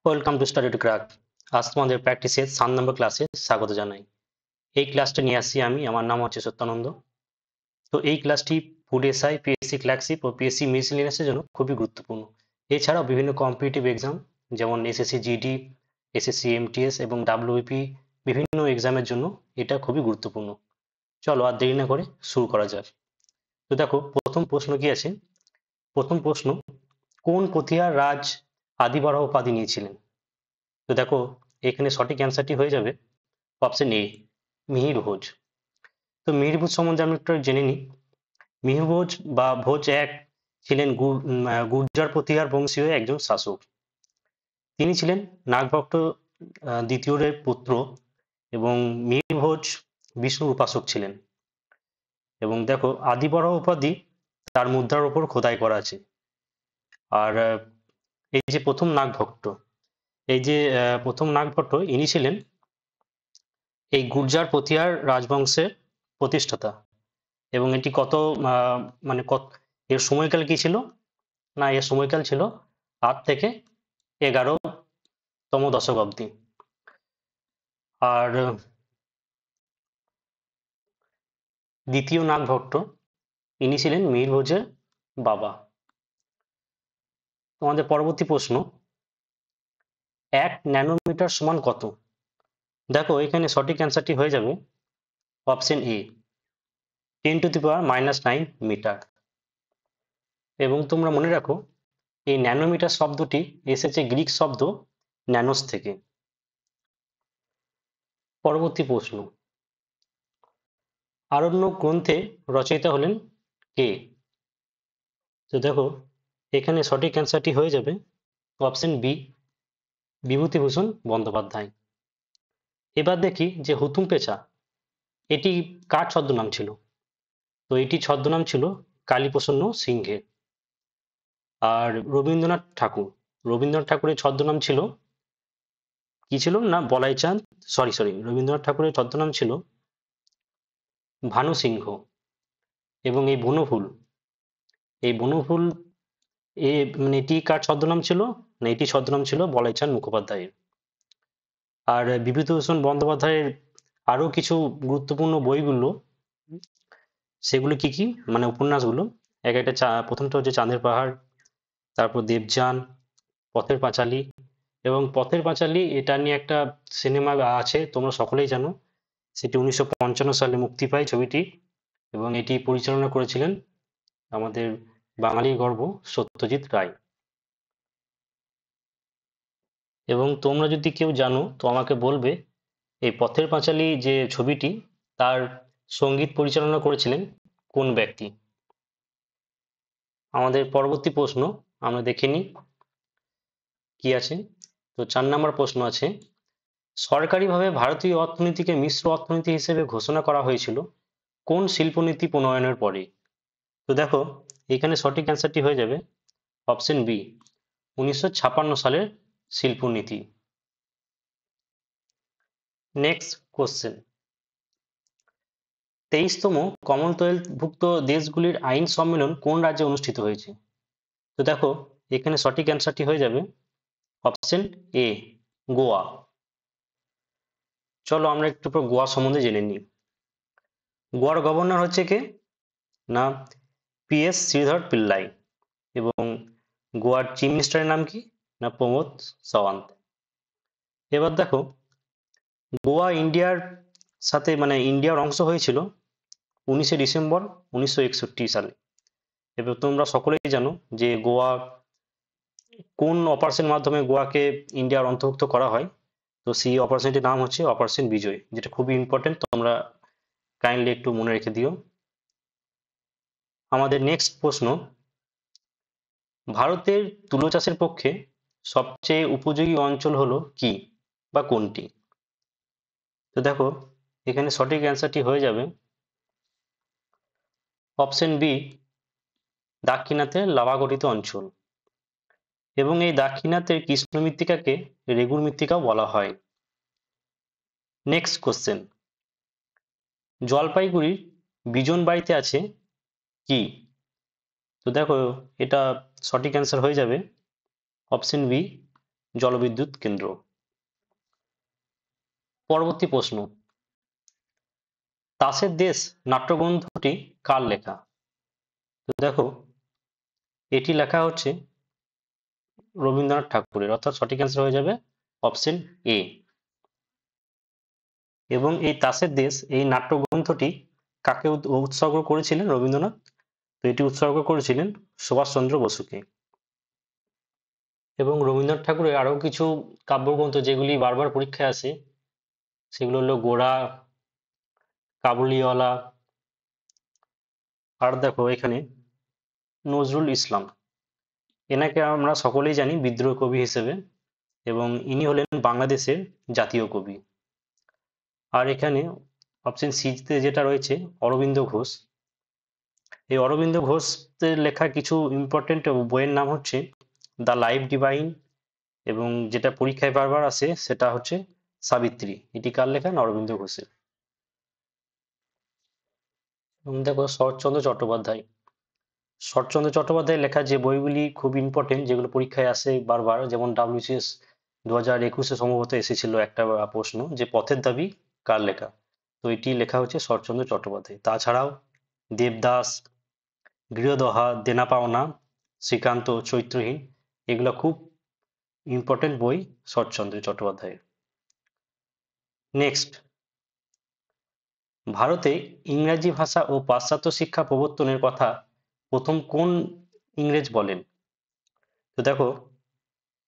Welcome to study to crack. আজ তোমাদের প্র্যাকটিসের 7 নম্বর ক্লাসে স্বাগত জানাই। এই ক্লাসটা নিয়ে আসছি আমি, আমার নাম হচ্ছে সত্যানন্দ। তো এই ক্লাসটি ফুড এসআই, পিএসসি ক্লার্কশিপ ও পিএসসি মিসেলেনিয়াসের জন্য খুবই গুরুত্বপূর্ণ। এছাড়াও বিভিন্ন কম্পিটিটিভ এক্সাম যেমন এসএসসি জিডি, এসএসসি এমটিএস এবং ডাব্লিউবিপি বিভিন্ন এক্সামের জন্য এটা খুবই গুরুত্বপূর্ণ। চলো আর দেরি না করে শুরু করা যাক। তো দেখো প্রথম প্রশ্ন কি আছে। প্রথম প্রশ্ন, কোন প্রতিহার রাজ আদিবরাহ উপাধি নিয়েছিলেন? তো দেখো এখানে সঠিক অ্যান্সারটি হয়ে যাবে অপশন এ, মিহির ভোজ। তো মিহির ভোজ সম্বন্ধে আমরা একটু জেনে নিই। মিহির ভোজ বা ভোজ এক ছিলেন গুর্জার প্রতিহার বংশীয় একজন শাসক। তিনি ছিলেন নাগভট্ট দ্বিতীয়ের পুত্র এবং মিহির ভোজ বিষ্ণুর উপাসক ছিলেন। এবং দেখো আদিবরাহ উপাধি তার মুদ্রার উপর খোদাই করা আছে। আর এই যে প্রথম নাগভট্ট, এই যে প্রথম নাগভট্ট ইনি ছিলেন এই গুর্জার প্রতিহার রাজবংশের প্রতিষ্ঠাতা। এবং এটি কত মানে কত এর সময়কাল কি ছিল না, এর সময়কাল ছিল 8 থেকে 11তম দশক অব্দি। আর দ্বিতীয় নাগভট্ট ইনি ছিলেন মিহির ভোজের বাবা। তোমাদের পরবর্তী প্রশ্ন, 1 ন্যানোমিটার সমান কত? দেখো এখানে সঠিক অ্যান্সারটি হয়ে যাবে অপশন এ, 10⁻⁹ মিটার। এবং তোমরা মনে রাখো এই ন্যানোমিটার শব্দটি এসেছে গ্রিক শব্দ ন্যানোস থেকে। পরবর্তী প্রশ্ন, আরণ্যক গ্রন্থের রচয়িতা হলেন কে? তো দেখো এখানে সঠিক অ্যান্সারটি হয়ে যাবে অপশন বি, বিভূতিভূষণ বন্দ্যোপাধ্যায়। এবার দেখি যে হুতুম পেঁচা এটি কার ছদ্মনাম ছিল? তো এটি ছদ্মনাম ছিল কালীপ্রসন্ন সিংহের। আর রবীন্দ্রনাথ ঠাকুরের ছদ্মনাম ছিল কি ছিল না, বলাইচাঁদ, সরি রবীন্দ্রনাথ ঠাকুরের ছদ্মনাম ছিল ভানু সিংহ। এবং এই বনফুল মানে এটি কার ছদ্মনাম ছিল না, এটি ছদ্মনাম ছিল বলাইচাঁদ মুখোপাধ্যায়ের। আর বিভূতিভূষণ বন্দ্যোপাধ্যায়ের আরো কিছু গুরুত্বপূর্ণ বইগুলো, সেগুলো কি কি মানে উপন্যাসগুলো, এক একটা প্রথমটা হচ্ছে চাঁদের পাহাড়, তারপর দেবযান, পথের পাঁচালী। এবং পথের পাঁচালী এটা নিয়ে একটা সিনেমা আছে, তোমরা সকলেই জানো। সেটি 1955 সালে মুক্তি পায় ছবিটি, এবং এটি পরিচালনা করেছিলেন আমাদের বাঙালির গর্ব সত্যজিৎ রায়। এবং তোমরা যদি কেউ জানো তো আমাকে বলবে এই পথের পাঁচালী যে ছবিটি তার সঙ্গীত পরিচালনা করেছিলেন কোন ব্যক্তি। আমাদের পরবর্তী প্রশ্ন আমরা দেখে নিই কি আছে। তো 4 নম্বর প্রশ্ন আছে, সরকারিভাবে ভারতীয় অর্থনীতিকে মিশ্র অর্থনীতি হিসেবে ঘোষণা করা হয়েছিল কোন শিল্পনীতি প্রণয়নের পরে? তো দেখো এখানে সঠিক অ্যান্সারটি হয়ে যাবে অপশন বি, 1956 সালের শিল্পনীতি। নেক্সট কোশ্চেন, 23তম কমনওয়েলথভুক্ত দেশগুলির আইন সম্মেলন কোন রাজ্যে অনুষ্ঠিত হয়েছে? তো দেখো এখানে সঠিক অ্যান্সারটি হয়ে যাবে অপশন এ, গোয়া। চলো আমরা একটু গোয়া সম্বন্ধে জেনে নিই। গোয়ার গভর্নর হচ্ছে কে না, PS শ্রীধর পিল্লাই। এবং গোয়ার চিফ মিনিস্টারের নাম কি না, প্রমোদ সাওয়ান্ত। এবার দেখো গোয়া ইন্ডিয়ার সাথে মানে ইন্ডিয়ার অংশ হয়েছিল 19শে ডিসেম্বর 1961 সালে। এবার তোমরা সকলেই জানো যে গোয়া কোন অপারেশনের মাধ্যমে গোয়াকে ইন্ডিয়ার অন্তর্ভুক্ত করা হয়। তো সেই অপারেশনটির নাম হচ্ছে অপারেশন বিজয়, যেটা খুবই ইম্পর্টেন্ট, তোমরা কাইন্ডলি একটু মনে রেখে দিও। আমাদের নেক্সট প্রশ্ন, ভারতের তুলো চাষের পক্ষে সবচেয়ে উপযোগী অঞ্চল হলো কি বা কোনটি? তো দেখো এখানে সঠিক অ্যান্সারটি হয়ে যাবে অপশন বি, দাক্ষিণাত্যের লাভা গঠিত অঞ্চল। এবং এই দাক্ষিণাত্যের কৃষ্ণ মৃত্তিকাকে রেগুর মৃত্তিকাও বলা হয়। নেক্সট কোশ্চেন, জলপাইগুড়ির বিজন বাড়িতে আছে কি? তো দেখো এটা সঠিক অ্যান্সার হয়ে যাবে অপশন বি, জলবিদ্যুৎ কেন্দ্র। পরবর্তী প্রশ্ন, তাসের দেশ নাট্যগ্রন্থটি কার লেখা? তো দেখো, এটি লেখা হচ্ছে রবীন্দ্রনাথ ঠাকুরের, অর্থাৎ সঠিক অ্যান্সার হয়ে যাবে অপশন এ। এবং এই তাসের দেশ এই নাট্যগ্রন্থটি কাকে উৎসর্গ করেছিলেন রবীন্দ্রনাথ? তো এটি উৎসর্গ করেছিলেন সুভাষচন্দ্র বসুকে। এবং রবীন্দ্রনাথ ঠাকুরের আরো কিছু কাব্যগ্রন্থ যেগুলি বারবার পরীক্ষায় আসে, সেগুলো হলো গোরা, কাবুলিওয়ালা, আর দেখো এখানে নজরুল ইসলাম। এনাকে আমরা সকলেই জানি বিদ্রোহ কবি হিসেবে, এবং ইনি হলেন বাংলাদেশের জাতীয় কবি। আর এখানে অপশন সিতে যেটা রয়েছে অরবিন্দ ঘোষ। এই অরবিন্দ ঘোষের লেখা কিছু ইম্পর্টেন্ট বইয়ের নাম হচ্ছে দ্য লাইফ ডিভাইন, এবং যেটা পরীক্ষায় বারবার আসে সেটা হচ্ছে সাবিত্রী। এটি কার লেখা? অরবিন্দ ঘোষের। এবং দেখো শরৎচন্দ্র চট্টোপাধ্যায়। শরৎচন্দ্র চট্টোপাধ্যায়ের লেখা যে বইগুলি খুব ইম্পর্টেন্ট, যেগুলো পরীক্ষায় আসে বারবার, যেমন WCS 2021-এ সম্ভবত এসেছিল একটা প্রশ্ন যে পথের দাবি কার লেখা? তো এটি লেখা হচ্ছে শরৎচন্দ্র চট্টোপাধ্যায়। তাছাড়াও দেবদাস, গৃহদহা, দেনা পাওনা, শ্রীকান্ত, চৈত্রহীন, এগুলো খুব ইম্পর্টেন্ট বই শরৎচন্দ্র চট্টোপাধ্যায়ের। নেক্সট, ভারতে ইংরাজি ভাষা ও পাশ্চাত্য শিক্ষা প্রবর্তনের কথা প্রথম কোন ইংরেজ বলেন? তো দেখো,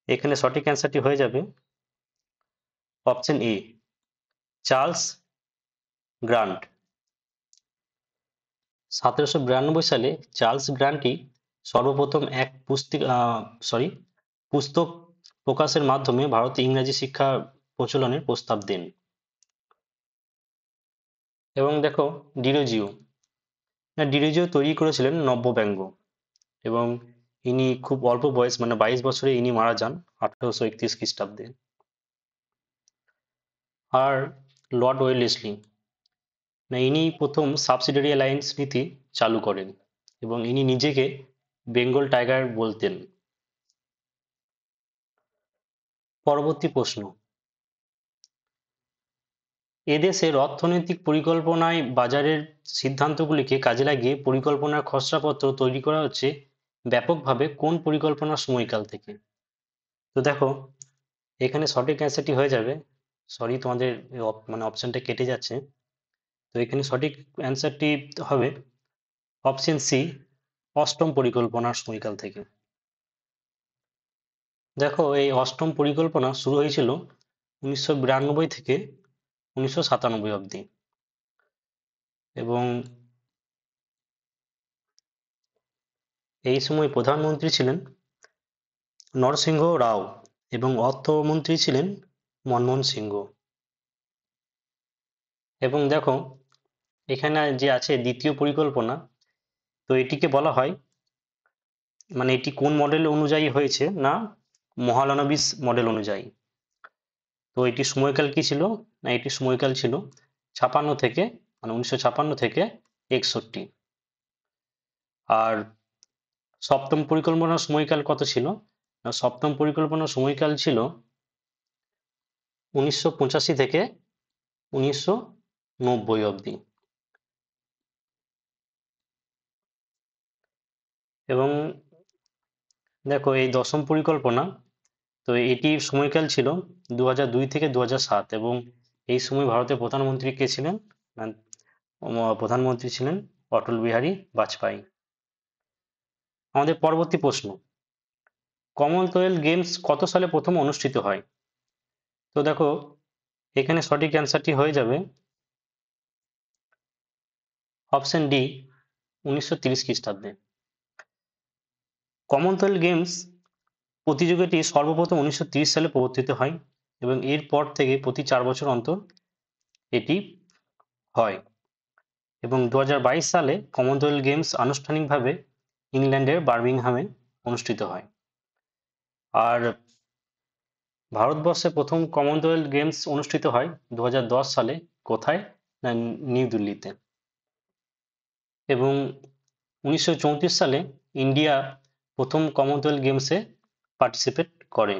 এখানে সঠিক অ্যান্সারটি হয়ে যাবে অপশন এ, চার্লস গ্রান্ট। 1792 সালে চার্লস গ্রান্টই সর্বপ্রথম এক পুস্তক প্রকাশের মাধ্যমে ভারতে ইংরাজি শিক্ষা প্রচলনের প্রস্তাব দেন। এবং দেখো ডিরোজিও তৈরি করেছিলেন নব্যব্যঙ্গ, এবং ইনি খুব অল্প বয়স, মানে 22 বছরে ইনি মারা যান 1831 খ্রিস্টাব্দে। আর লর্ড ওয়েলেসলি, না ইনি প্রথম সাবসিডিয়ারি অ্যালায়েন্স নীতি চালু করেন, এবং ইনি নিজেকে বেঙ্গল টাইগার বলতেন। পরবর্তী প্রশ্ন, এদেশের অর্থনৈতিক পরিকল্পনায় বাজারের সিদ্ধান্তগুলিকে কাজে লাগিয়ে পরিকল্পনার খসড়াপত্র তৈরি করা হচ্ছে ব্যাপকভাবে কোন পরিকল্পনার সময়কাল থেকে? তো দেখো, এখানে সঠিক অ্যান্সারটি হয়ে যাবে, সরি তোমাদের মানে অপশনটা কেটে যাচ্ছে, তো এখানে সঠিক অ্যান্সারটি হবে অপশন সি, অষ্টম পরিকল্পনার সময়কাল থেকে। দেখো, এই অষ্টম পরিকল্পনা শুরু হয়েছিল 1992 থেকে 1997 অবধি, এবং এই সময় প্রধানমন্ত্রী ছিলেন নরসিংহ রাও, এবং অর্থমন্ত্রী ছিলেন মনমোহন সিংহ। এবং দেখো, এখানে যে আছে দ্বিতীয় পরিকল্পনা, তো এটিকে বলা হয়, মানে এটি কোন মডেল অনুযায়ী হয়েছে না মহালানবিস মডেল অনুযায়ী। তো এটি সময়কাল কি ছিল? না এটি সময়কাল ছিল 56 থেকে, মানে 1956 থেকে 61। আর সপ্তম পরিকল্পনার সময়কাল কত ছিল? না সপ্তম পরিকল্পনার সময়কাল ছিল 1985 থেকে 1990 অবধি। এবং দেখো, এই দশম পরিকল্পনা, তো এটির সময়কাল ছিল 2002 থেকে 2007, এবং এই সময় ভারতের প্রধানমন্ত্রী কে ছিলেন? না, প্রধানমন্ত্রী ছিলেন অটল বিহারী বাজপেয়ী। আমাদের পরবর্তী প্রশ্ন, কমনওয়েলথ গেমস কত সালে প্রথম অনুষ্ঠিত হয়? তো দেখো, এখানে সঠিক অ্যান্সারটি হয়ে যাবে অপশন ডি, 1930 খ্রিস্টাব্দে। কমনওয়েলথ গেমস প্রতিযোগিতাটি সর্বপ্রথম 1930 সালে প্রবর্তিত হয়, এবং এরপর থেকে প্রতি 4 বছর অন্তর এটি হয়। এবং 2022 সালে কমনওয়েলথ গেমস আনুষ্ঠানিকভাবে ইংল্যান্ডের বার্মিংহামে অনুষ্ঠিত হয়। আর ভারতবর্ষে প্রথম কমনওয়েলথ গেমস অনুষ্ঠিত হয় 2010 সালে। কোথায়? না নিউ দিল্লিতে। এবং 1934 সালে ইন্ডিয়া প্রথম কমনওয়েলথ গেমসে পার্টিসিপেট করে।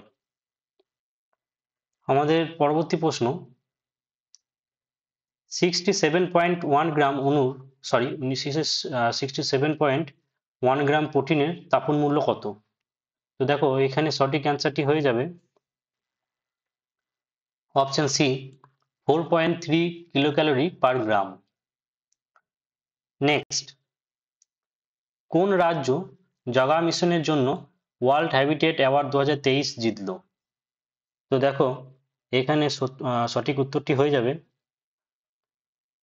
আমাদের পরবর্তী প্রশ্ন, 67.1 গ্রাম অণুর 67.1 গ্রাম প্রোটিনের তাপন মূল্য কত? তো দেখো এখানে সঠিক অ্যান্সারটি হয়ে যাবে অপশন সি, 4.3 কিলোক্যালোরি পার গ্রাম। নেক্সট, কোন রাজ্য জাগা মিশনের জন্য ওয়ার্ল্ড হ্যাবিটেট অ্যাওয়ার্ড 2023 জিতলো? তো দেখো এখানে সঠিক উত্তরটি হয়ে যাবে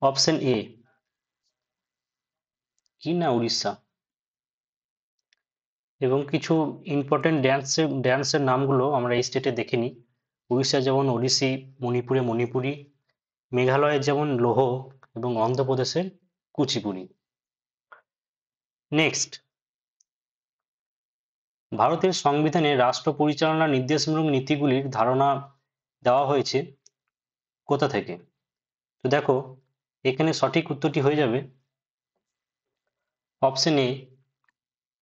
অপশন এ, কি না, উড়িষ্যা। এবং কিছু ইম্পর্টেন্ট ড্যান্সের নামগুলো আমরা এই স্টেটে দেখে নিই। উড়িষ্যা যেমন ওড়িশি, মণিপুরে মণিপুরি, মেঘালয়ের যেমন লোহ এবং অন্ধ্রপ্রদেশের কুচিপুড়ি। নেক্সট, ভারতের সংবিধানে রাষ্ট্র পরিচালনার নির্দেশমূলক নীতিগুলির ধারণা দেওয়া হয়েছে কোথা থেকে? তো দেখো এখানে সঠিক উত্তরটি হয়ে যাবে অপশন এ,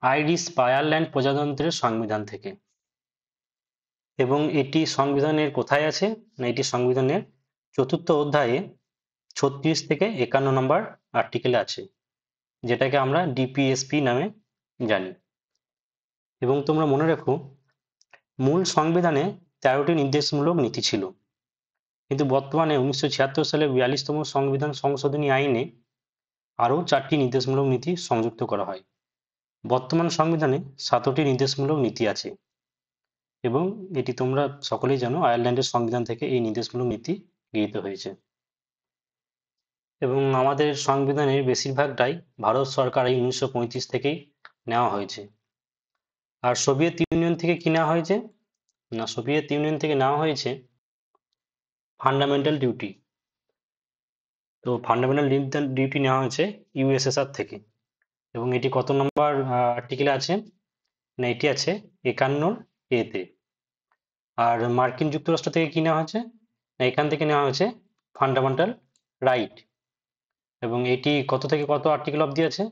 আইরিশ বা আয়ারল্যান্ড প্রজাতন্ত্রের সংবিধান থেকে। এবং এটি সংবিধানের কোথায় আছে না, এটি সংবিধানের 4th অধ্যায়ে 36 থেকে 51 নম্বর আর্টিকেলে আছে, যেটাকে আমরা ডিপিএসপি নামে জানি। এবং তোমরা মনে রাখো মূল সংবিধানে 13টি নির্দেশমূলক নীতি ছিল, কিন্তু বর্তমানে 1976 সালে 42তম সংবিধান সংশোধনী আইনে আরও 4টি নির্দেশমূলক নীতি সংযুক্ত করা হয়। বর্তমান সংবিধানে 17টি নির্দেশমূলক নীতি আছে এবং এটি তোমরা সকলেই জানো আয়ারল্যান্ডের সংবিধান থেকে এই নির্দেশমূলক নীতি গৃহীত হয়েছে। এবং আমাদের সংবিধানের বেশিরভাগটাই ভারত সরকার এই 1935 থেকেই নেওয়া হয়েছে। আর সোভিয়েত ইউনিয়ন থেকে কি নেওয়া হয়েছে না, সোভিয়েত ইউনিয়ন থেকে নেওয়া হয়েছে ফান্ডামেন্টাল ডিউটি। তো ফান্ডামেন্টাল ডিউটি নেওয়া হয়েছে ইউএসএসআর থেকে। এবং এটি কত নম্বর আর্টিকেলে আছে না, এটি আছে 51 এতে। আর মার্কিন যুক্তরাষ্ট্র থেকে কি নেওয়া হয়েছে না, এখান থেকে নেওয়া হয়েছে ফান্ডামেন্টাল রাইট। এবং এটি কত থেকে কত আর্টিকেল অবধি আছে?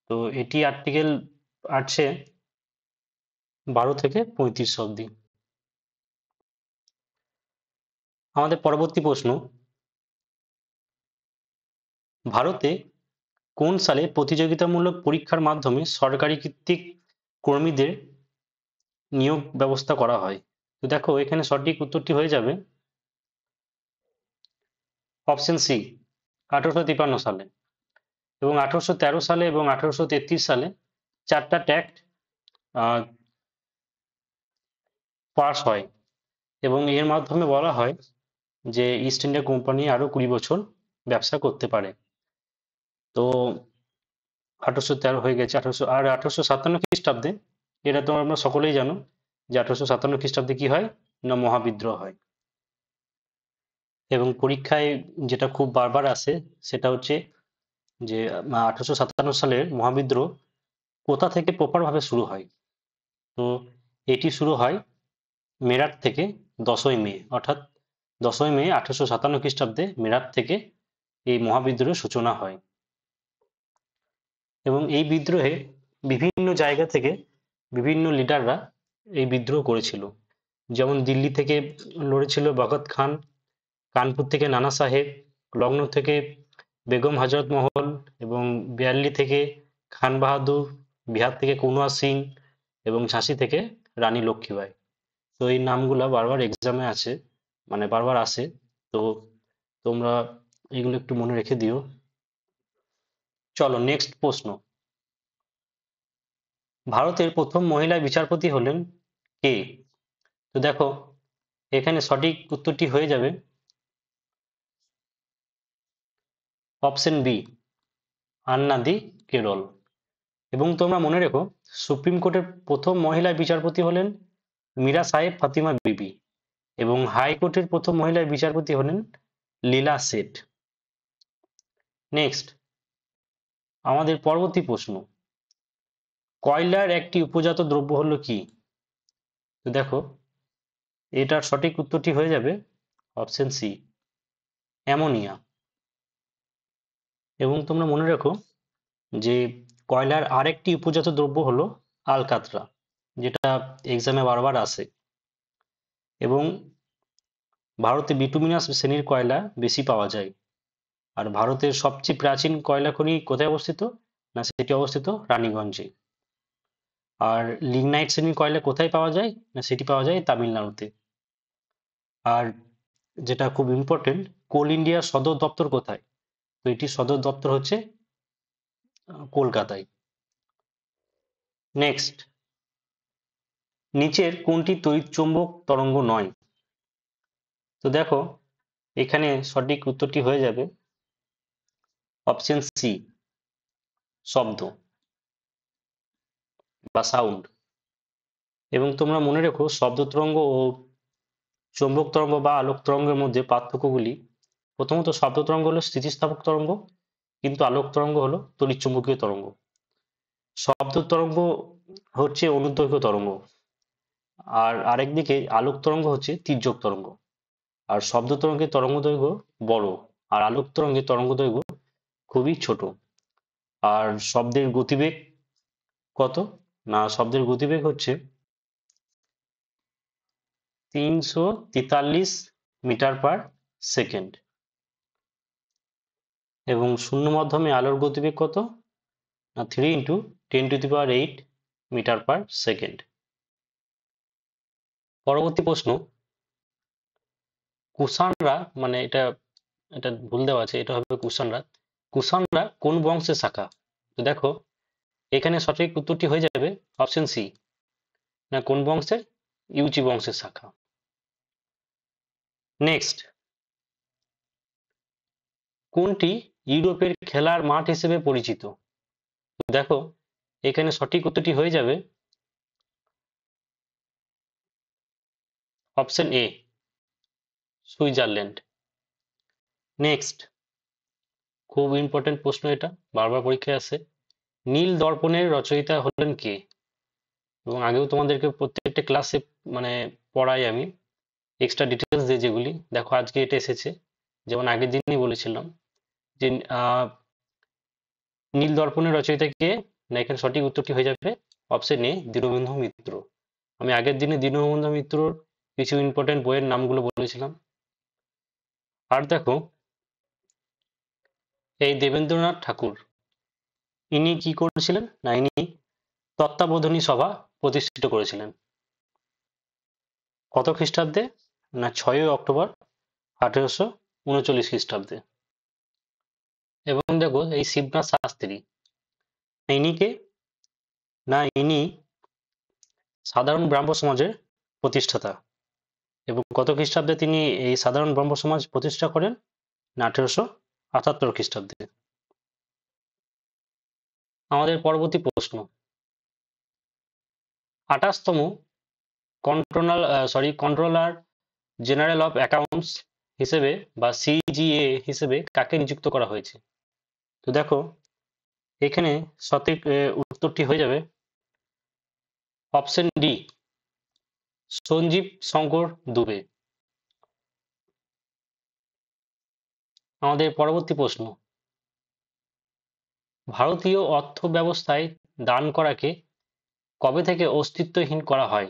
তো এটি আর্টিকেল আছে 12 থেকে 35 অবধি। আমাদের পরবর্তী প্রশ্ন, ভারতে কোন সালে প্রতিযোগিতামূলক পরীক্ষার মাধ্যমে সরকারি কর্তৃক কর্মীদের নিয়োগ ব্যবস্থা করা হয়? তো দেখো এখানে সঠিক উত্তরটি হয়ে যাবে অপশন সি, 1853 সালে। এবং 1813 সালে এবং 1833 সালে 4টা ট্যাক্ট পাস হয় এবং এর মাধ্যমে বলা হয় যে ইস্ট ইন্ডিয়া কোম্পানি আরো 20 বছর ব্যবসা করতে পারে। তো 1813 হয়ে গেছে, 1857 খ্রিস্টাব্দে, এটা তো আমরা সকলেই জানো যে 1857 খ্রিস্টাব্দে কি হয় না, মহাবিদ্রোহ হয়। এবং পরীক্ষায় যেটা খুব বারবার আসে সেটা হচ্ছে যে 1857 সালের মহাবিদ্রোহ কোথা থেকে প্রপার ভাবে শুরু হয়? তো এটি শুরু হয় মেরাট থেকে 10ই মে, অর্থাৎ 10ই মে 1857 খ্রিস্টাব্দে মেরাট থেকে এই মহাবিদ্রোহের সূচনা হয়। এবং এই বিদ্রোহে বিভিন্ন জায়গা থেকে বিভিন্ন লিডাররা এই বিদ্রোহ করেছিল। যেমন দিল্লি থেকে লড়েছিল ভগৎ খান, কানপুর থেকে নানা সাহেব, লখনৌ থেকে বেগম হজরত মহল, এবং বেয়াল্লি থেকে খান বাহাদুর, বিহার থেকে কুনওয়ার সিং এবং ঝাঁসি থেকে রানী লক্ষ্মীবাই। তো এই নামগুলা বারবার এক্সামে আছে, মানে বারবার আসে। তো তোমরা এগুলো একটু মনে রেখে দিও। চলো নেক্সট প্রশ্ন, ভারতের প্রথম মহিলা বিচারপতি হলেন কে? তো দেখো এখানে সঠিক উত্তরটি হয়ে যাবে অপশন বি, আন্না দি কেরল। এবং তোমরা মনে রেখো সুপ্রিম কোর্টের প্রথম মহিলা বিচারপতি হলেন মীরা সাহেব ফাতিমা বিবি এবং হাইকোর্টের প্রথম মহিলা বিচারপতি হলেন লীলা সেঠ। নেক্সট, আমাদের পরবর্তী প্রশ্ন, কয়লার একটি উপজাত দ্রব্য হলো কি? তো দেখো এটার সঠিক উত্তরটি হয়ে যাবে অপশন সি, অ্যামোনিয়া। এবং তোমরা মনে রাখো যে কয়লার আরেকটি উপজাত দ্রব্য হলো আলকাতরা, যেটা এক্সামে বারবার আসে। এবং ভারতে বিটুমিনাস শ্রেণীর কয়লা বেশি পাওয়া যায়। আর ভারতের সবচেয়ে প্রাচীন কয়লা খনি কোথায় অবস্থিত? না সেটি অবস্থিত রানীগঞ্জে। আর লিগনাইট শ্রেণীর কয়লা কোথায় পাওয়া যায়? না সেটি পাওয়া যায় তামিলনাড়ুতে। আর যেটা খুব ইম্পর্টেন্ট, কোল ইন্ডিয়ার সদর দপ্তর কোথায়? তো এটি সদর দপ্তর হচ্ছে কলকাতায়। নেক্সট, নিচের কোনটি তড়িৎচুম্বক তরঙ্গ নয়? তো দেখো, এখানে সঠিক উত্তরটি হয়ে যাবে অপশন সি, শব্দ বা সাউন্ড। এবং তোমরা মনে রেখো, শব্দ তরঙ্গ ও চৌম্বক তরঙ্গ বা আলোক তরঙ্গের মধ্যে পার্থক্যগুলি। প্রথমত, শব্দ তরঙ্গ হলো স্থিতিস্থাপক তরঙ্গ, কিন্তু আলোক তরঙ্গ হলো তড়িৎচুম্বকীয় তরঙ্গ। শব্দ তরঙ্গ হচ্ছে অনুদৈর্ঘ্য তরঙ্গ, আর আরেকদিকে আলোক তরঙ্গ হচ্ছে তির্যক তরঙ্গ। আর শব্দ তরঙ্গের তরঙ্গ দৈর্ঘ্য বড়, আর আলোক তরঙ্গের তরঙ্গ দৈর্ঘ্য খুবই ছোট। আর শব্দের গতিবেগ কত? না শব্দের গতিবেগ হচ্ছে 343 মিটার পার সেকেন্ড। এবং শূন্য মাধ্যমে আলোর গতিবেগ কত? না 3 × 10⁸ মিটার পার সেকেন্ড। পরবর্তী প্রশ্ন, কুষাণরা, মানে এটা এটা ভুল দেওয়া আছে, এটা হবে কুষাণরা। কুষাণরা কোন বংশের শাখা? তো দেখো, এখানে সঠিক উত্তরটি হয়ে যাবে অপশন সি, না কোন বংশের? ইউচি বংশের শাখা। নেক্সট, কোনটি ইউরোপের খেলার মাঠ হিসেবে পরিচিত? দেখো, এখানে সঠিক উত্তরটি হয়ে যাবে অপশন এ, সুইজারল্যান্ড। নেক্সট, খুব ইম্পর্টেন্ট প্রশ্ন, এটা বারবার পরীক্ষায় আসে। নীল দর্পণের রচয়িতা হলেন কে? এবং আগেও তোমাদেরকে প্রত্যেকটা ক্লাসে মানে পড়াই আমি, এক্সট্রা ডিটেলস দিয়ে যেগুলি। দেখো, আজকে এটা এসেছে, যেমন আগের দিনই বলেছিলাম যে নীল দর্পণের রচয়িতা কে? না এখানে সঠিক উত্তরটি হয়ে যাবে অপশন এ, দীনবন্ধু মিত্র। আমি আগের দিনে দীনবন্ধু মিত্রর কিছু ইম্পর্টেন্ট বইয়ের নামগুলো বলেছিলাম। আর দেখো, এই দেবেন্দ্রনাথ ঠাকুর, ইনি কি করেছিলেন? না ইনি তত্ত্বাবধানী সভা প্রতিষ্ঠিত করেছিলেন। কত খ্রিস্টাব্দে? না 6ই অক্টোবর 1839 খ্রিস্টাব্দে। এবং দেখো, এই শিবনাথ শাস্ত্রী, ইনি কে? না ইনি সাধারণ ব্রাহ্ম সমাজের প্রতিষ্ঠাতা। এবং কত খ্রিস্টাব্দে তিনি এই সাধারণ ব্রাহ্ম সমাজ প্রতিষ্ঠা করেন? না 1878 খ্রিস্টাব্দে। আমাদের পরবর্তী প্রশ্ন, 28তম কন্ট্রোলার জেনারেল অফ অ্যাকাউন্টস হিসেবে বা সিজিএ হিসেবে কাকে নিযুক্ত করা হয়েছে? তো দেখো, এখানে সঠিক উত্তরটি হয়ে যাবে অপশন ডি, সঞ্জীব শঙ্কর দুবে। আমাদের পরবর্তী প্রশ্ন, ভারতীয় অর্থ ব্যবস্থায় দান করাকে কবে থেকে অস্তিত্বহীন করা হয়?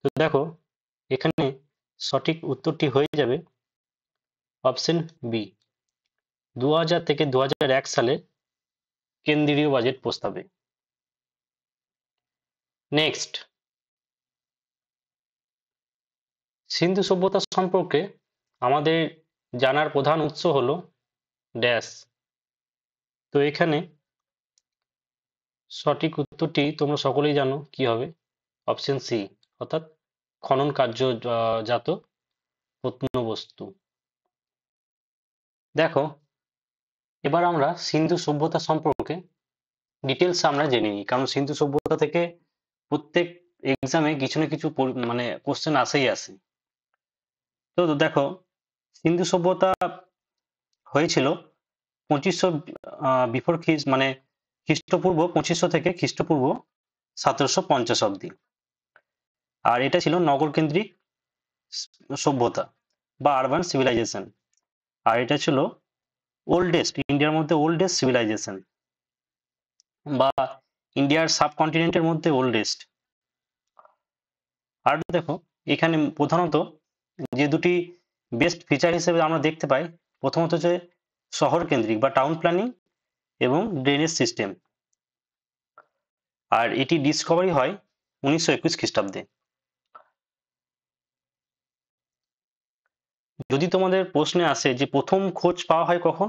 তো দেখো, এখানে সঠিক উত্তরটি হয়ে যাবে অপশন বি, 2000 থেকে 2001 সালে কেন্দ্রীয় বাজেট প্রস্তাবে। নেক্সট, সিন্ধু সভ্যতা সম্পর্কে আমাদের জানার প্রধান উৎস হলো ড্যাশ। তো এখানে সঠিক উত্তরটি তোমরা সকলেই জানো কি হবে, অপশন সি, অর্থাৎ খনন কার্যজাত প্রত্নবস্তু। দেখো, এবার আমরা সিন্ধু সভ্যতা সম্পর্কে ডিটেলস আমরা জেনে নিই, কারণ সিন্ধু সভ্যতা থেকে প্রত্যেক এক্সামে কিছু না কিছু মানে কোশ্চেন আসেই আসে। তো দেখো, সিন্ধু সভ্যতা হয়েছিল 2500 বিফোর মানে খ্রিস্টপূর্ব 2500 থেকে খ্রিস্টপূর্ব 1750 অব্দি। আর এটা ছিল নগরকেন্দ্রিক সভ্যতা বা আরবান সিভিলাইজেশন। আর এটা ছিল ওল্ডেস্ট, ইন্ডিয়ার মধ্যে ওল্ডেস্ট সিভিলাইজেশন, বা ইন্ডিয়ার সাবকন্টিনেন্টের মধ্যে ওল্ডেস্ট। আর দেখো, এখানে প্রধানত যে দুটি বেস্ট ফিচার হিসেবে আমরা দেখতে পাই, প্রথমত হচ্ছে শহর কেন্দ্রিক বা টাউন প্ল্যানিং এবং ড্রেনেজ সিস্টেম। আর এটি ডিসকভারি হয় 1921 খ্রিস্টাব্দে। যদি তোমাদের প্রশ্নে আসে যে প্রথম খোঁজ পাওয়া হয় কখন,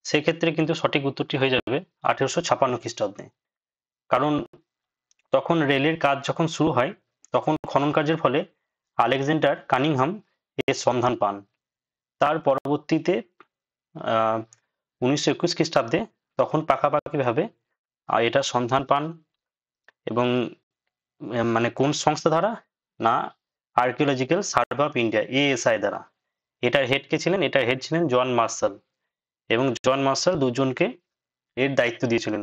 সেক্ষেত্রে কিন্তু সঠিক উত্তরটি হয়ে যাবে 1856 খ্রিস্টাব্দে। কারণ তখন রেলের কাজ যখন শুরু হয়, তখন খনন কার্যের ফলে আলেকজান্ডার কানিংহাম এর সন্ধান পান। তার পরবর্তীতে 1921 খ্রিস্টাব্দে তখন পাকাপাকিভাবে এটার সন্ধান পান, এবং মানে কোন সংস্থা দ্বারা? না, archaeological survey of India, ASI দ্বারা। এটার হেড কে ছিলেন? এটার হেড ছিলেন জন মার্শাল, এবং জন মার্শাল দুজনকে এর দায়িত্ব দিয়েছিলেন।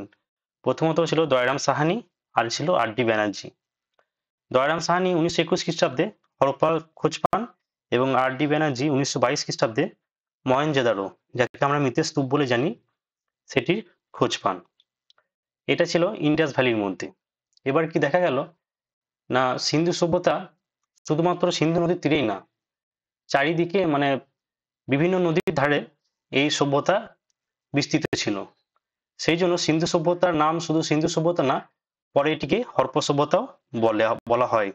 প্রথমত ছিল দয়রাম সাহানি, আর ছিল RD ব্যানার্জি। দয়রাম সাহানি 1921 খ্রিস্টাব্দে হরপ্পার খোঁজ পান, এবং RD ব্যানার্জি 1922 খ্রিস্টাব্দে মহেঞ্জোদারো, যাকে আমরা মৃতের স্তূপ বলে জানি, সেটির খোঁজ পান। এটা ছিল ইন্ডাস ভ্যালির মধ্যে। এবার কি দেখা গেল, না সিন্ধু সভ্যতা শুধুমাত্র সিন্ধু নদীর তীরেই না, চারিদিকে মানে বিভিন্ন নদীর ধারে এই সভ্যতা বিস্তৃত ছিল। সেই জন্য সিন্ধু সভ্যতার নাম শুধু সিন্ধু সভ্যতা না, পরে এটিকে হরপ্পা সভ্যতাও বলা হয়।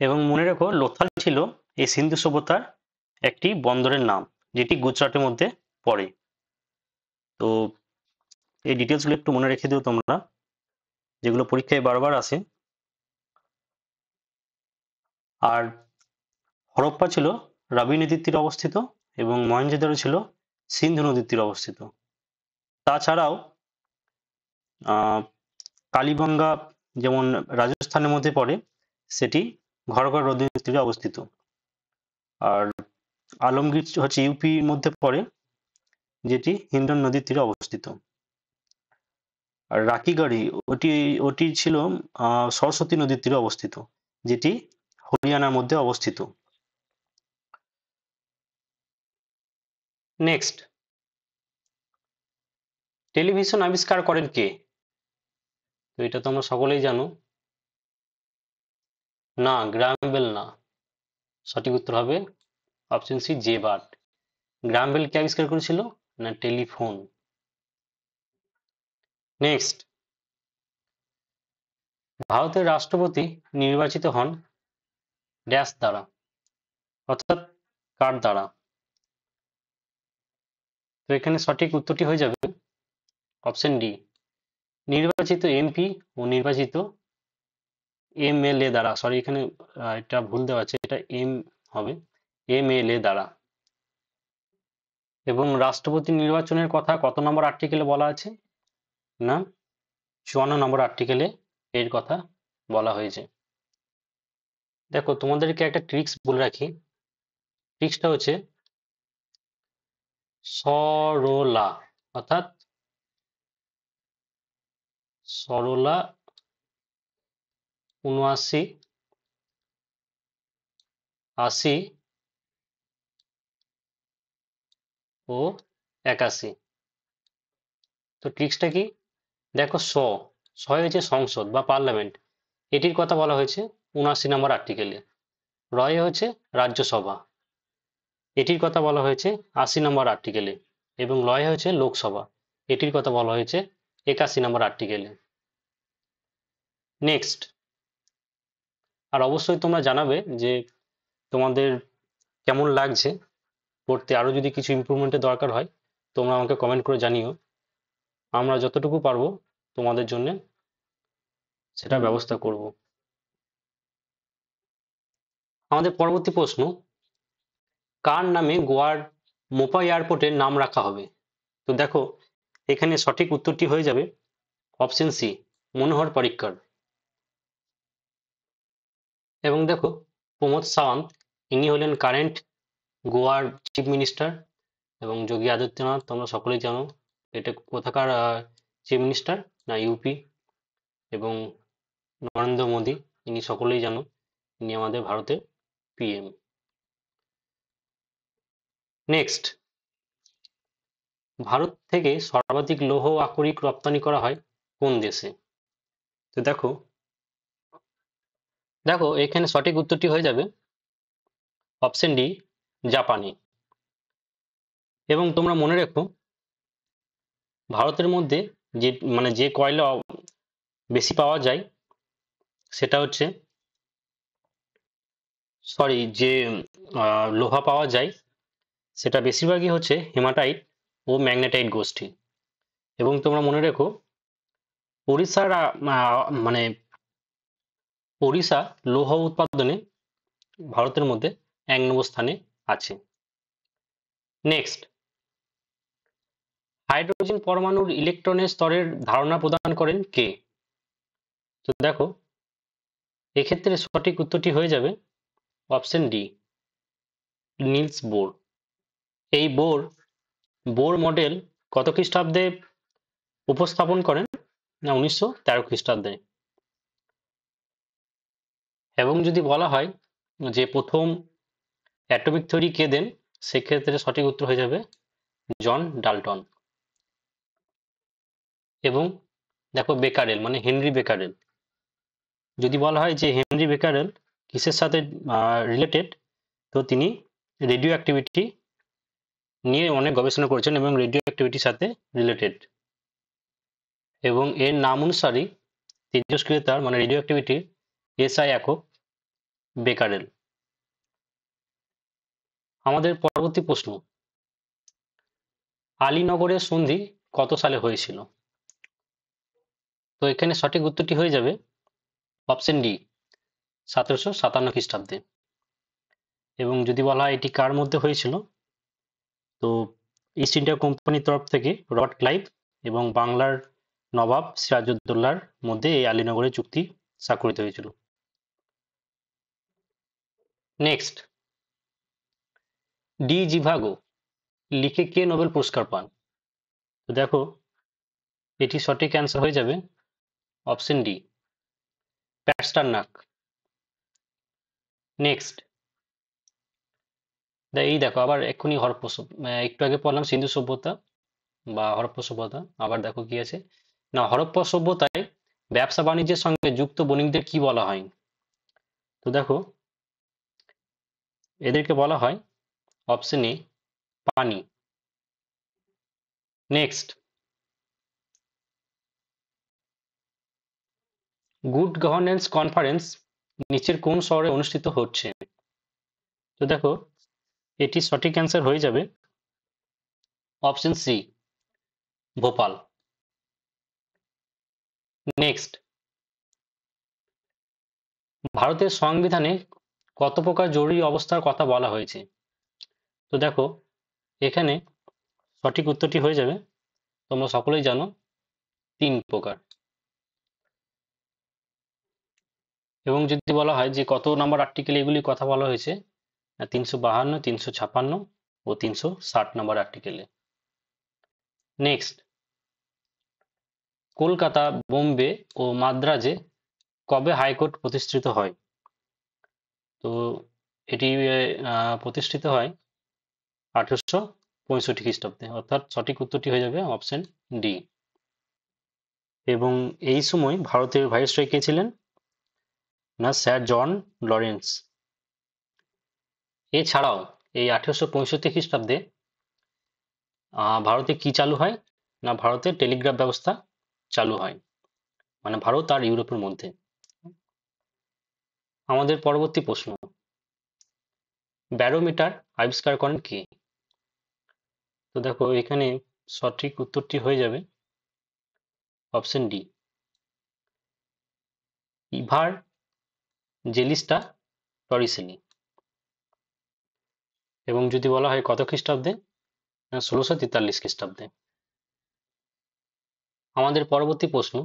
এবং মনে রেখো, লোথাল ছিল এই সিন্ধু সভ্যতার একটি বন্দরের নাম, যেটি গুজরাটের মধ্যে পড়ে। তো এই ডিটেলস গুলো একটু মনে রেখে দিও তোমরা, যেগুলো পরীক্ষায় বারবার আসে। আর হরপ্পা ছিল রাবি নদীর তীরে অবস্থিত, এবং মহেঞ্জোদারো ছিল সিন্ধু নদীর তীরে অবস্থিত। তাছাড়াও কালীগঙ্গা যেমন রাজস্থানের মধ্যে পড়ে, সেটি ঘরগড় নদীর তীরে অবস্থিত। আর আলমগীর হচ্ছে ইউপির মধ্যে পড়ে, যেটি হিন্ডন নদীর তীরে অবস্থিত। আর রাকিগড়ি ওটি ছিল সরস্বতী নদীর তীরে অবস্থিত, যেটি হরিয়ানার মধ্যে অবস্থিত। নেক্সট, টেলিভিশন আবিষ্কার করেন কে? তো এটা তোমরা সকলেই জানো। না, গ্রাহাম বেল না, সঠিক উত্তর হবে অপশন সি, জে বার্ট। গ্রাহাম বেল কে আবিষ্কার করেছিল? না, টেলিফোন। নেক্সট, ভারতের রাষ্ট্রপতি নির্বাচিত হন ড্যাশ দ্বারা, অর্থাৎ কার দ্বারা? তো এখানে সঠিক উত্তরটি হয়ে যাবে অপশন ডি, নির্বাচিত MP ও নির্বাচিত MLA দ্বারা। সরি, এখানে এটা ভুল দেওয়া আছে, এটা M হবে, MLA দ্বারা। এবং রাষ্ট্রপতি নির্বাচনের কথা কত নম্বর আর্টিকেলে বলা আছে? না, 54 নম্বর আর্টিকেলে এর কথা বলা হয়েছে। দেখো, তোমাদেরকে একটা ট্রিক্স বলে রাখি। ট্রিক্সটা হচ্ছে সরলা, অর্থাৎ সরলা 79, 80 ও 81। তো ট্রিক্সটা কি? দেখো, ছয় হচ্ছে সংসদ বা পার্লামেন্ট, এটির কথা বলা হয়েছে 79 নম্বর আর্টিকেলে। রয় হচ্ছে রাজ্যসভা, এটির কথা বলা হয়েছে 80 নম্বর আর্টিকেলে। এবং লয় হচ্ছে লোকসভা, এটির কথা বলা হয়েছে 81 নম্বর আর্টিকেলে। নেক্সট, আর অবশ্যই তোমরা জানাবে যে তোমাদের কেমন লাগছে পড়তে। আরো যদি কিছু ইমপ্রুভমেন্টের দরকার হয়, তোমরা আমাকে কমেন্ট করে জানিও। আমরা যতটুকু পারবো তোমাদের জন্য সেটা ব্যবস্থা করব। আমাদের পরবর্তী প্রশ্ন, কার নামে গোয়ার মোপা এয়ারপোর্টের নাম রাখা হবে? তো দেখো, এখানে সঠিক উত্তরটি হয়ে যাবে অপশন সি, মনোহর পরিক্কর। এবং দেখো, প্রমোদ সাওয়ান্ত, ইনি হলেন কারেন্ট গোয়ার চিফ মিনিস্টার। এবং যোগী আদিত্যনাথ তোমরা সকলেই জানো, এটা কোথাকার চিফ মিনিস্টার? না, ইউপি। এবং নরেন্দ্র মোদী, ইনি সকলেই জানো, ইনি আমাদের ভারতের PM। নেক্সট, ভারত থেকে সর্বাধিক লৌহ আকরিক রপ্তানি করা হয় কোন দেশে? তো দেখো, দেখো এখানে সঠিক উত্তরটি হয়ে যাবে অপশন ডি, জাপানি। এবং তোমরা মনে রেখো ভারতের মধ্যে যে মানে যে কয়লা বেশি পাওয়া যায় সেটা হচ্ছে সরি যে লোহা পাওয়া যায় সেটা বেশিরভাগই হচ্ছে হেমাটাইট ও ম্যাগনেটাইট গোষ্ঠী। এবং তোমরা মনে রেখো ওড়িশার মানে ওড়িশা লৌহ উৎপাদনে ভারতের মধ্যে 1 নম্বর স্থানে আছে। নেক্সট, হাইড্রোজেন পরমাণুর ইলেকট্রনের স্তরের ধারণা প্রদান করেন কে? তো দেখো এক্ষেত্রে সঠিক উত্তরটি হয়ে যাবে অপশন ডি, নিলস বোর। এই বোর মডেল কত খ্রিস্টাব্দে উপস্থাপন করেন? না 1913 খ্রিস্টাব্দে। এবং যদি বলা হয় যে প্রথম অ্যাটমিক থিওরি কে দেন, সেক্ষেত্রে সঠিক উত্তর হয়ে যাবে জন ডাল্টন। এবং দেখো বেকারেল মানে হেনরি বেকারেল, যদি বলা হয় যে হেনরি বেকারেল কিসের সাথে রিলেটেড, তো তিনি রেডিও অ্যাক্টিভিটি নিয়ে অনেক গবেষণা করেছেন এবং রেডিও অ্যাক্টিভিটির সাথে রিলেটেড। এবং এর নাম অনুসারেই তেজস্ক্রিয়তার মানে রেডিও অ্যাক্টিভিটির এসআই একক বেকারেল। আমাদের পরবর্তী প্রশ্ন, আলীনগরের সন্ধি কত সালে হয়েছিল? তো এখানে সঠিক উত্তরটি হয়ে যাবে অপশন ডি, 1757 খ্রিস্টাব্দে। এবং যদি বলা হয় এটি কার মধ্যে হয়েছিল, তো ইস্ট ইন্ডিয়া কোম্পানির তরফ থেকে রবার্ট ক্লাইভ এবং বাংলার নবাব সিরাজউদ্দৌলার মধ্যে এই আলীনগরের চুক্তি স্বাক্ষরিত হয়েছিল। নেক্সট, ডি জিভাগো লিখে কে নোবেল পুরস্কার পান? তো দেখো এটি সঠিক অ্যান্সার হয়ে যাবে অপশন ডি, প্যাস্টারনাক। নেক্সট, এই দেখো আবার এক্ষুনি একটু আগে পড়লাম সিন্ধু সভ্যতা বা হরপ্পা সভ্যতা, আবার দেখো কি আছে না, হরপ্পা সভ্যতায় ব্যবসা বাণিজ্যের সঙ্গে যুক্ত বণিকদের কি বলা হয়? তো দেখো এদেরকে বলা হয় অপশন এ, পানি। নেক্সট, গুড গভর্নেন্স কনফারেন্স নিচের কোন শহরে অনুষ্ঠিত হচ্ছে? তো দেখো এটি সঠিক অ্যান্সার হয়ে যাবে অপশন সি, ভোপাল। নেক্সট, ভারতের সংবিধানে কত প্রকার জরুরি অবস্থার কথা বলা হয়েছে? তো দেখো এখানে সঠিক উত্তরটি হয়ে যাবে, তোমরা সকলেই জানো, 3 প্রকার। এবং যদি বলা হয় যে কত নাম্বার আর্টিকেল এগুলি কথা বলা হয়েছে, 352, 356 ও 360 নম্বর আর্টিকেলে। নেক্সট, কলকাতা, বোম্বে ও মাদ্রাজে কবে হাইকোর্ট প্রতিষ্ঠিত হয়? তো এটি প্রতিষ্ঠিত হয় 1865 খ্রিস্টাব্দে, অর্থাৎ সঠিক উত্তরটি হয়ে যাবে অপশন ডি। এবং এই সময় ভারতের ভাইসরয় কে ছিলেন? না স্যার জন লরেন্স। এছাড়াও এই 1865 খ্রিস্টাব্দে ভারতে কি চালু হয়? না ভারতে টেলিগ্রাফ ব্যবস্থা চালু হয়, মানে ভারত আর ইউরোপের মধ্যে। আমাদের পরবর্তী প্রশ্ন, ব্যারোমিটার আবিষ্কার করেন কে? তো দেখো এখানে সঠিক উত্তরটি হয়ে যাবে অপশন ডি, ইভার জেলিস্টা টরিসেলি। এবং যদি বলা হয় কত খ্রিস্টাব্দে? 1643 খ্রিস্টাব্দে। আমাদের পরবর্তী প্রশ্ন,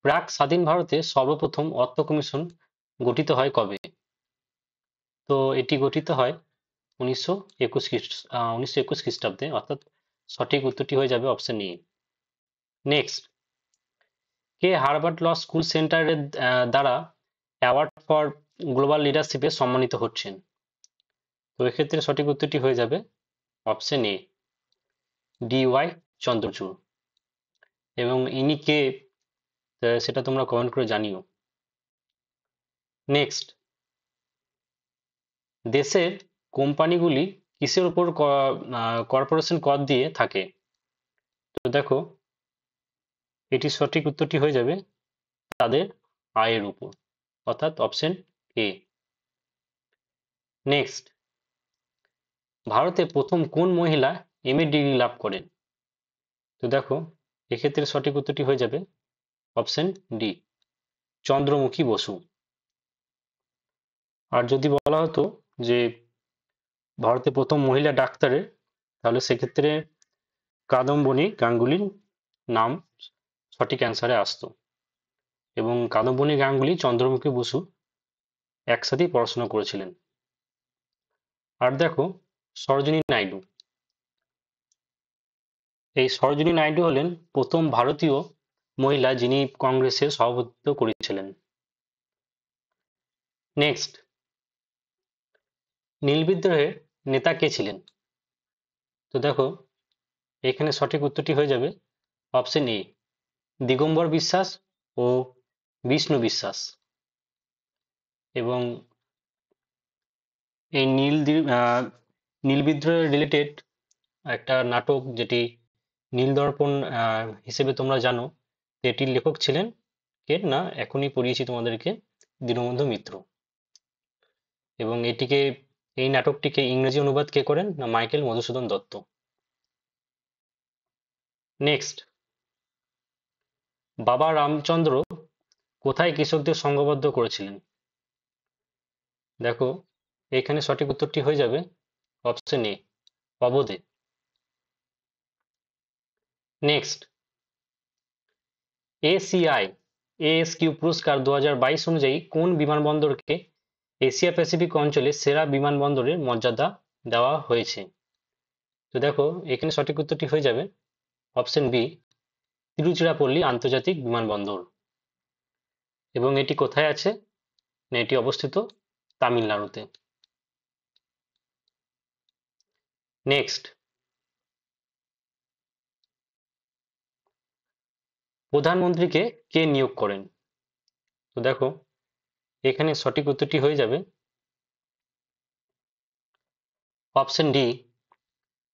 প্রাক স্বাধীন ভারতে সর্বপ্রথম অর্থ কমিশন গঠিত হয় কবে? তো এটি গঠিত হয় 1921 খ্রিস্টাব্দে, অর্থাৎ সঠিক উত্তরটি হয়ে যাবে অপশন এ। নেক্সট, কে হার্ভার্ড ল স্কুল সেন্টারের দ্বারা অ্যাওয়ার্ড ফর গ্লোবাল লিডারশিপে সম্মানিত হচ্ছেন? তো এক্ষেত্রে সঠিক উত্তরটি হয়ে যাবে option A, D Y Chandrachud. এবং ইনি কে সেটা তোমরা কমেন্ট করে জানিও। নেক্সট, দেশের কোম্পানিগুলি কিসের উপর কর্পোরেশন কর দিয়ে থাকে? তো দেখো, এটির সঠিক উত্তরটি হয়ে যাবে তাদের আয়ের উপর, অর্থাৎ অপশন এ। নেক্সট, ভারতে প্রথম কোন মহিলা এমএ ডিগ্রি লাভ করেন? তো দেখো, এক্ষেত্রে সঠিক উত্তরটি হয়ে যাবে অপশন ডি, চন্দ্রমুখী বসু। আর যদি বলা হতো যে ভারতে প্রথম মহিলা ডাক্তারের, তাহলে সেক্ষেত্রে কাদম্বনী গাঙ্গুলির নাম সঠিক অ্যান্সারে আসতো। এবং কাদম্বনী গাঙ্গুলি চন্দ্রমুখী বসু একসাথেই পড়াশোনা করেছিলেন। আর দেখো, সরোজিনী নাইডু, এই সরোজিনী নাইডু হলেন প্রথম ভারতীয় মহিলা যিনি কংগ্রেসের সভাপতিত্ব করেছিলেন। নেক্সট, নীল বিদ্রোহের নেতা কে ছিলেন? তো দেখো, এখানে সঠিক উত্তরটি হয়ে যাবে অপশন এ, দিগম্বর বিশ্বাস ও বিষ্ণু বিশ্বাস। এবং এই নীল বিদ্রোহের রিলেটেড একটা নাটক, যেটি নীল দর্পণ হিসেবে তোমরা জানো, এটির লেখক ছিলেন কে না, এখনই পড়িয়েছি তোমাদেরকে, দীনবন্ধু মিত্র। এবং এই নাটকটিকে ইংরেজি অনুবাদ কে করেন না, মাইকেল মধুসূদন দত্ত। নেক্সট, বাবা রামচন্দ্র কোথায় কৃষকদের সংঘবদ্ধ করেছিলেন? দেখো, এখানে সঠিক উত্তরটি হয়ে যাবে অপশন এ, অবোধে। নেক্সট, এসিআই এএসকিউ পুরস্কার 2022 অনুযায়ী কোন বিমানবন্দরকে এশিয়া প্যাসিফিক অঞ্চলে সেরা বিমানবন্দরের মর্যাদা দেওয়া হয়েছে? তো দেখো, এখানে সঠিক উত্তরটি হয়ে যাবে অপশন বি, তিরুচিরাপল্লী আন্তর্জাতিক বিমানবন্দর। এবং এটি কোথায় আছে না, এটি অবস্থিত তামিলনাড়ুতে। নেক্সট, প্রধানমন্ত্রীকে কে নিয়োগ করেন? তো দেখো, এখানে সঠিক উত্তরটি হয়ে যাবে অপশন ডি,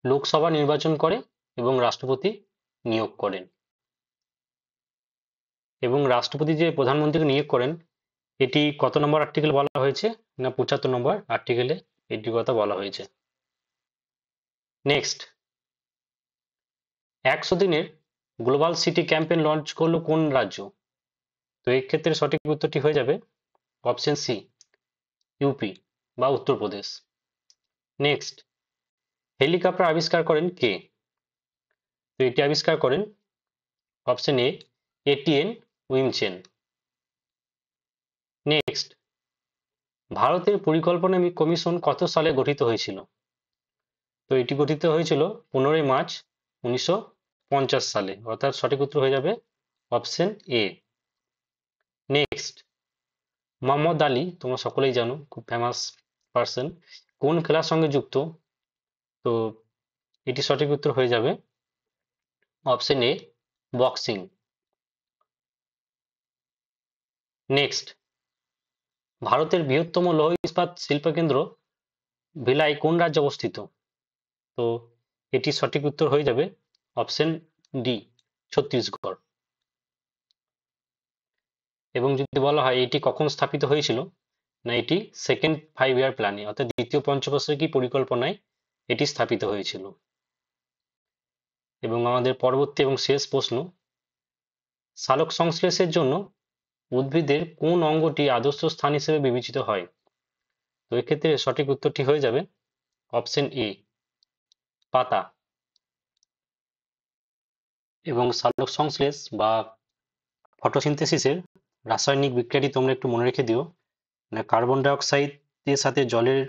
লোকসভা নির্বাচন করে এবং রাষ্ট্রপতি নিয়োগ করেন। এবং রাষ্ট্রপতি যে প্রধানমন্ত্রীকে নিয়োগ করেন, এটি কত নম্বর আর্টিকেল বলা হয়েছে না, 75 নম্বর আর্টিকেলে এটির কথা বলা হয়েছে। নেক্সট, 100 দিনের গ্লোবাল সিটি ক্যাম্পেইন লঞ্চ করলো কোন রাজ্য? তো এই ক্ষেত্রে সঠিক উত্তরটি হয়ে যাবে অপশন সি, ইউপি বা উত্তরপ্রদেশ। নেক্সট, হেলিকপ্টার আবিষ্কার করেন কে? তো এটি আবিষ্কার করেন অপশন এ, এটিএন উইমচেন। নেক্সট, ভারতের পরিকল্পনা কমিশন কত সালে গঠিত হয়েছিল? তো এটি গঠিত হয়েছিল 15 মার্চ 1950 সালে, অর্থাৎ সঠিক উত্তর হয়ে যাবে option A. Next, Mohammad Ali, তোমরা সকলেই জানো, খুব ফেমাস পার্সন, কোন খেলার সঙ্গে যুক্ত? তো এটি সঠিক উত্তর হয়ে যাবে অপশন এ, বক্সিং। নেক্সট, ভারতের বৃহত্তম লৌহ ইস্পাত শিল্পকেন্দ্র ভিলাই কোন রাজ্যে অবস্থিত? তো এটি সঠিক উত্তর হয়ে যাবে অপশন ডি, ছত্তিশগড়। এবং যদি বলা হয় এটি কখন স্থাপিত হয়েছিল, না এটি সেকেন্ড 5 ইয়ার প্ল্যানে, অর্থাৎ দ্বিতীয় পঞ্চবার্ষিকী পরিকল্পনায় এটি স্থাপিত হয়েছিল। এবং আমাদের পরবর্তী এবং শেষ প্রশ্ন, সালোক সংশ্লেষের জন্য উদ্ভিদের কোন অঙ্গটি আদর্শ স্থান হিসেবে বিবেচিত হয়? তো এক্ষেত্রে সঠিক উত্তরটি হয়ে যাবে অপশন এ, পাতা। এবং সালোক সংশ্লেষ বা ফটোসিনথেসিসের রাসায়নিক বিক্রিয়াটি তোমরা একটু মনে রেখে দিও, মানে কার্বন ডাই অক্সাইডের সাথে জলের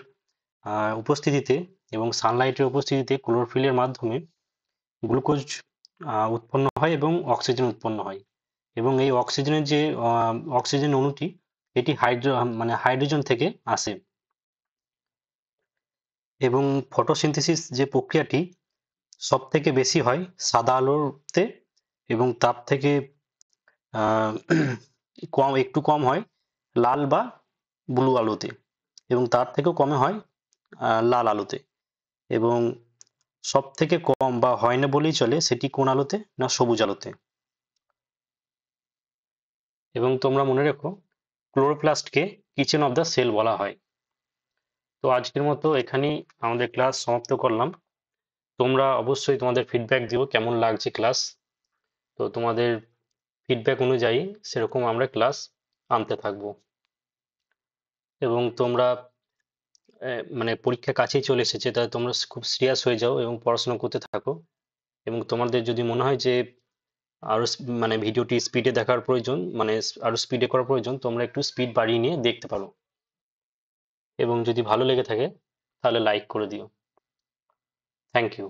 উপস্থিতিতে এবং সানলাইটের উপস্থিতিতে ক্লোরোফিলের মাধ্যমে গ্লুকোজ উৎপন্ন হয় এবং অক্সিজেন উৎপন্ন হয়। এবং এই অক্সিজেনের যে অক্সিজেন অণুটি, এটি হাইড্রোজেন থেকে আসে। এবং ফটোসিনথেসিস যে প্রক্রিয়াটি সব থেকে বেশি হয় সাদা আলোতে, এবং তাপ থেকে একটু কম হয় লাল বা ব্লু আলোতে, এবং তার থেকেও কমে হয় লাল আলোতে, এবং সব থেকে কম বা হয় না বলেই চলে সেটি কোন আলোতে, না সবুজ আলোতে। এবং তোমরা মনে রেখো ক্লোরোপ্লাস্টকে কিচেন অফ দ্য সেল বলা হয়। তো আজকের মতো এখানেই আমাদের ক্লাস সমাপ্ত করলাম। তোমরা অবশ্যই তোমাদের ফিডব্যাক দিও কেমন লাগছে ক্লাস। তো তোমাদের ফিডব্যাক অনুযায়ী সেরকম আমরা ক্লাস আনতে থাকবো। এবং তোমরা মানে পরীক্ষা কাছেই চলে এসেছে, তাই তোমরা খুব সিরিয়াস হয়ে যাও এবং পড়াশোনা করতে থাকো। এবং তোমাদের যদি মনে হয় যে আরো মানে ভিডিওটি স্পিডে দেখার প্রয়োজন, মানে আরো স্পিডে করার প্রয়োজন, তোমরা একটু স্পিড বাড়িয়ে নিয়ে দেখতে পারো। এবং যদি ভালো লেগে থাকে তাহলে লাইক করে দিও। Thank you.